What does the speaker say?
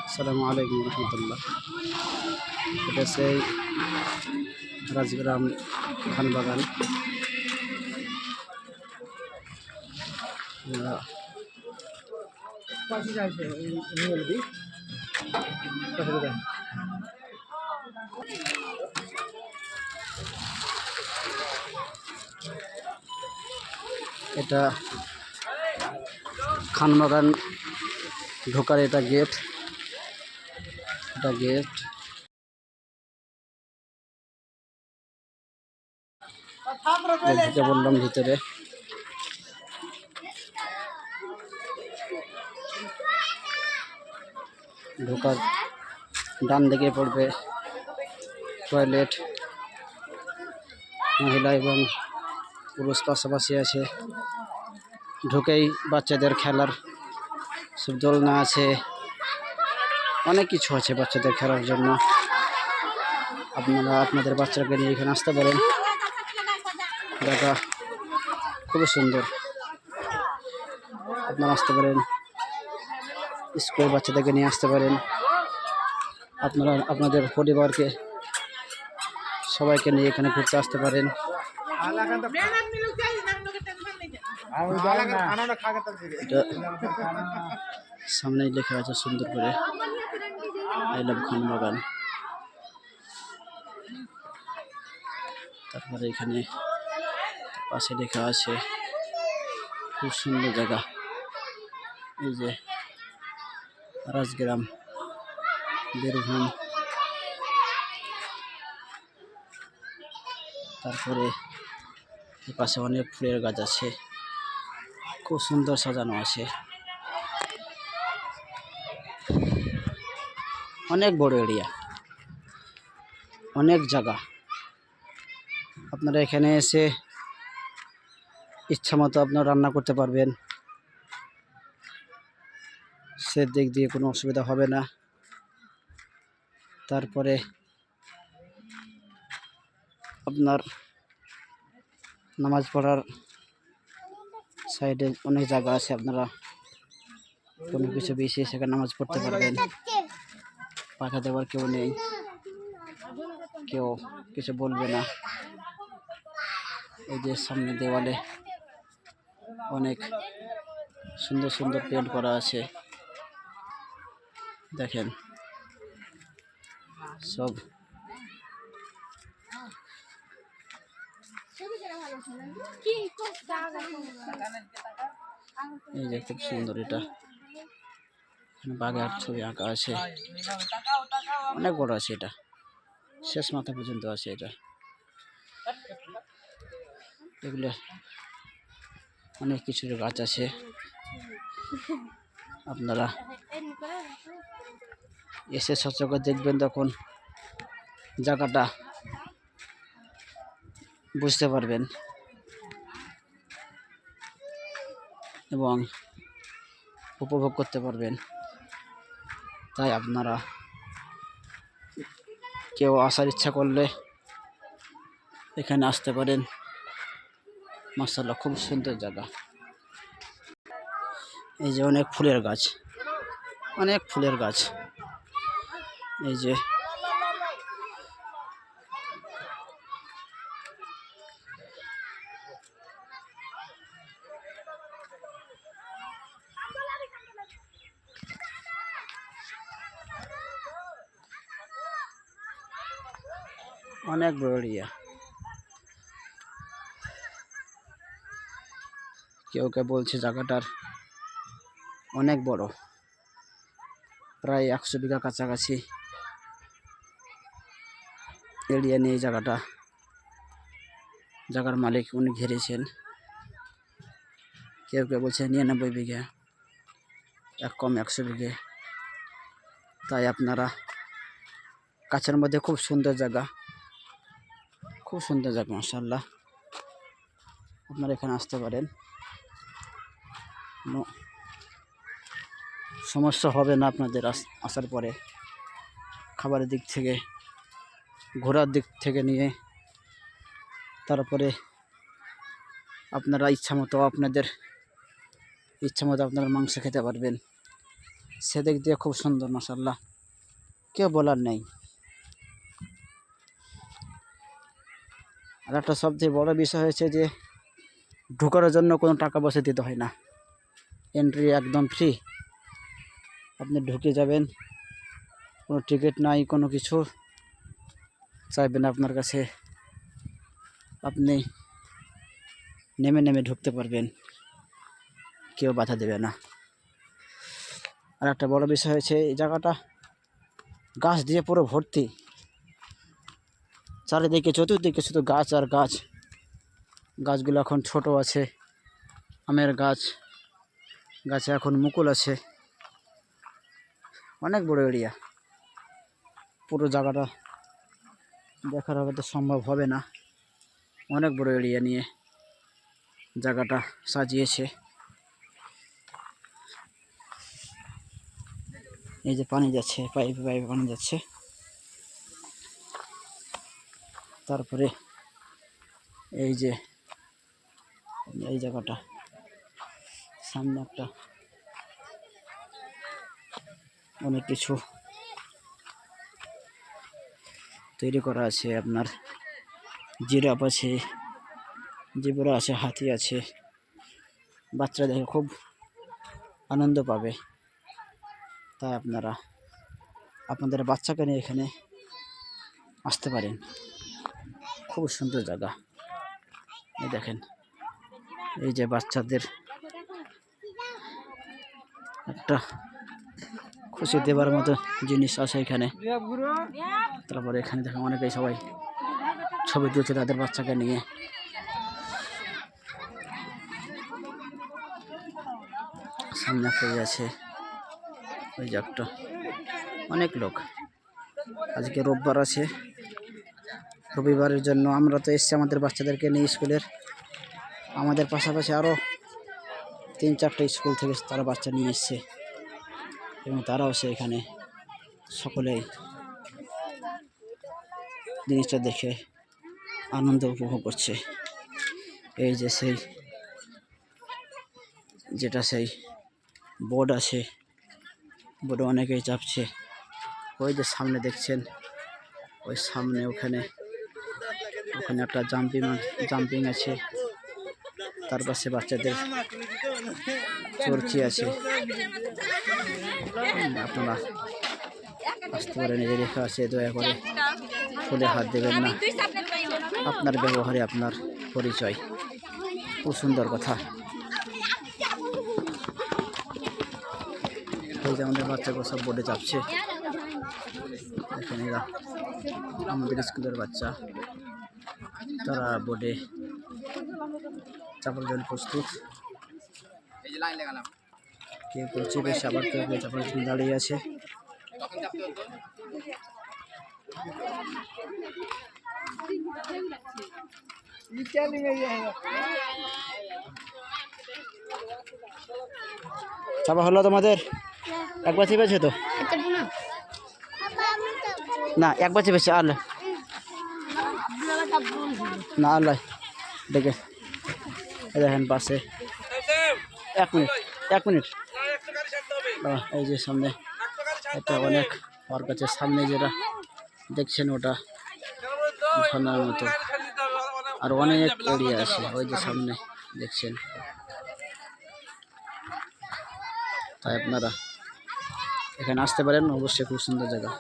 আসসালামু আলাইকুম রহমতুল্লাহ। এটা সেই রাজগ্রাম খানবাগান। এটা খানবাগান ঢোকার এটা গেট। ঢুকে বললাম ভিতরে। ঢোকার ডান দিকে পড়বে টয়লেট। মহিলা এবং পুরুষ পাশাপাশি আছে। ঢুকেই বাচ্চাদের খেলার সব দোলনা আছে, অনেক কিছু আছে বাচ্চাদের খেলার জন্য। আপনারা আপনাদের বাচ্চাকে নিয়ে এখানে আসতে পারেন। জায়গা খুবই সুন্দর, আপনারা আসতে পারেন। স্কুলের বাচ্চাদেরকে নিয়ে আসতে পারেন। আপনারা আপনাদের পরিবারকে সবাইকে নিয়ে এখানে ঘুরতে আসতে পারেন। সামনেই লেখা আছে সুন্দর করে আই লাভ খানবাগান। তারপরে এখানে পাশে লেখা আছে খুব সুন্দর জায়গা। এই যে রাজগ্রাম, বীরভূম। তারপরে পাশে অনেক ফুলের গাছ আছে, খুব সুন্দর সাজানো আছে। অনেক বড় এরিয়া, অনেক জায়গা। আপনারা এখানে এসে ইচ্ছা মতো আপনারা রান্না করতে পারবেন। সে দিক দিয়ে কোনো অসুবিধা হবে না। তারপরে আপনার নামাজ পড়ার সাইডে অনেক জায়গা আছে। আপনারা কোনো কিছু বেশি সেখানে নামাজ পড়তে পারবেন। পাখা দেওয়ার কেউ নেই, কেউ কিছু বলবে না। এই যে সামনে দেওয়ালে অনেক সুন্দর সুন্দর পেন্ট করা আছে, দেখেন সব। এই যে খুব সুন্দর, এটা বাঘের ছবি আঁকা আছে, অনেক বড় আছে। এটা শেষ মাথা পর্যন্ত আছে। এটা এগুলো অনেক কিছুর গাছ আছে। আপনারা এসে সচকে দেখবেন, তখন জায়গাটা বুঝতে পারবেন এবং উপভোগ করতে পারবেন। তাই আপনারা কেউ আসার ইচ্ছা করলে এখানে আসতে পারেন। মাশাআল্লাহ, খুব সুন্দর জায়গা। এই যে অনেক ফুলের গাছ, অনেক ফুলের গাছ। এই যে অনেক বড় এরিয়া। কেউ কেউ বলছে জায়গাটার অনেক বড়, প্রায় 100 বিঘা কাছাকাছি এরিয়া নিয়ে জায়গাটা। জায়গার মালিক উনি ঘিরেছেন। কেউ কেউ বলছে 99 বিঘা, এক কম 100 বিঘে। তাই আপনারা কাছের মধ্যে খুব সুন্দর জায়গা, খুব সুন্দর জায়গা মাশাআল্লাহ। আপনারা এখানে আসতে পারেন, কোনো সমস্যা হবে না আপনাদের আসার পরে। খাবারের দিক থেকে, ঘোরার দিক থেকে নিয়ে, তারপরে আপনারা ইচ্ছা মতো আপনারা মাংস খেতে পারবেন। সেদিক দিয়ে খুব সুন্দর মাশাআল্লাহ, কেউ বলার নেই। আর একটা সবচেয়ে বড় বিষয় হয়েছে যে ঢোকার জন্য কোনো টাকা পয়সা দিতে হয় না, এন্ট্রি একদম ফ্রি। আপনি ঢুকে যাবেন, কোনো টিকিট নাই, কোনো কিছু চাইবেন আপনার কাছে, আপনি নেমে নেমে ঢুকতে পারবেন, কেউ বাধা দেবে না। আর একটা বড় বিষয় হয়েছে এই জায়গাটা গাছ দিয়ে পুরো ভর্তি, চারিদিকে চতুর্দিকে শুধু গাছ আর গাছ। গাছগুলো এখন ছোট আছে, আমের গাছ, গাছে এখন মুকুল আছে। অনেক বড় এরিয়া, পুরো জায়গাটা দেখার হয়তো সম্ভব হবে না। অনেক বড় এরিয়া নিয়ে জায়গাটা সাজিয়েছে। এই যে পানি যাচ্ছে, পাইপে পাইপে পানি যাচ্ছে। তারপরে এই যে এই জায়গাটা সামনে একটা অনেক কিছু তৈরি করা আছে, আপনার জিরাফ আছে, জেব্রা আছে, হাতি আছে। বাচ্চারা দেখে খুব আনন্দ পাবে, তাই আপনারা আপনাদের বাচ্চাকে নিয়ে এখানে আসতে পারেন। খুব সুন্দর জায়গা। এই দেখেন, এই যে বাচ্চাদের একটা খুশি দেবার মতো জিনিস আছে এখানে। তারপরে এখানে দেখেন অনেকেই সবাই ছবি তুলছে তাদের বাচ্চাকে নিয়ে। সামনে একটা আছে, ওই যে একটা অনেক লোক। আজকে রোববার আছে, রবিবারের জন্য আমরা তো এসছি আমাদের বাচ্চাদেরকে নিয়ে স্কুলের। আমাদের পাশাপাশি আরও 3-4টা স্কুল থেকে তারা বাচ্চা নিয়ে এসছে এবং তারাও এখানে সকলেই জিনিসটা দেখে আনন্দ উপভোগ করছে। এই যে সেই যেটা সেই বোর্ড আছে, বোর্ডে অনেকেই চাপছে। ওই যে সামনে দেখছেন, ওই সামনে ওখানে একটা জাম্পিং আছে, তার পাশে বাচ্চাদের চরকি আছে। আপনারা আসতে পারেন, এই লেখা আছে দয়া করে ফুলে হাত দেবেন না, আপনার ব্যবহারে আপনার পরিচয়। খুব সুন্দর কথা। এই যে আমাদের বাচ্চাগুলো সব বোর্ডে চাপছে, দেখেন এরা আমাদের স্কুলের বাচ্চা, তারা বোর্ডে চাপার জন্য প্রস্তুত। কেউ কেউ চেপেছে, আবার কেউ কেউ চাপার জন্য দাঁড়িয়ে আছে। চাপা হলো তোমাদের? একবার চেপেছে তো না, একবার চেপেছে আর না, আল্লাহ দেখে দেখেন পাশে। 1 মিনিট এই যে সামনে একটা অনেক ওর কাছে সামনে যেটা দেখছেন ওটা ঝর্ণার মতো, আর অনেক এরিয়া আছে ওই যে সামনে দেখছেন। তাই আপনারা এখানে আসতে পারেন, অবশ্যই খুব সুন্দর জায়গা।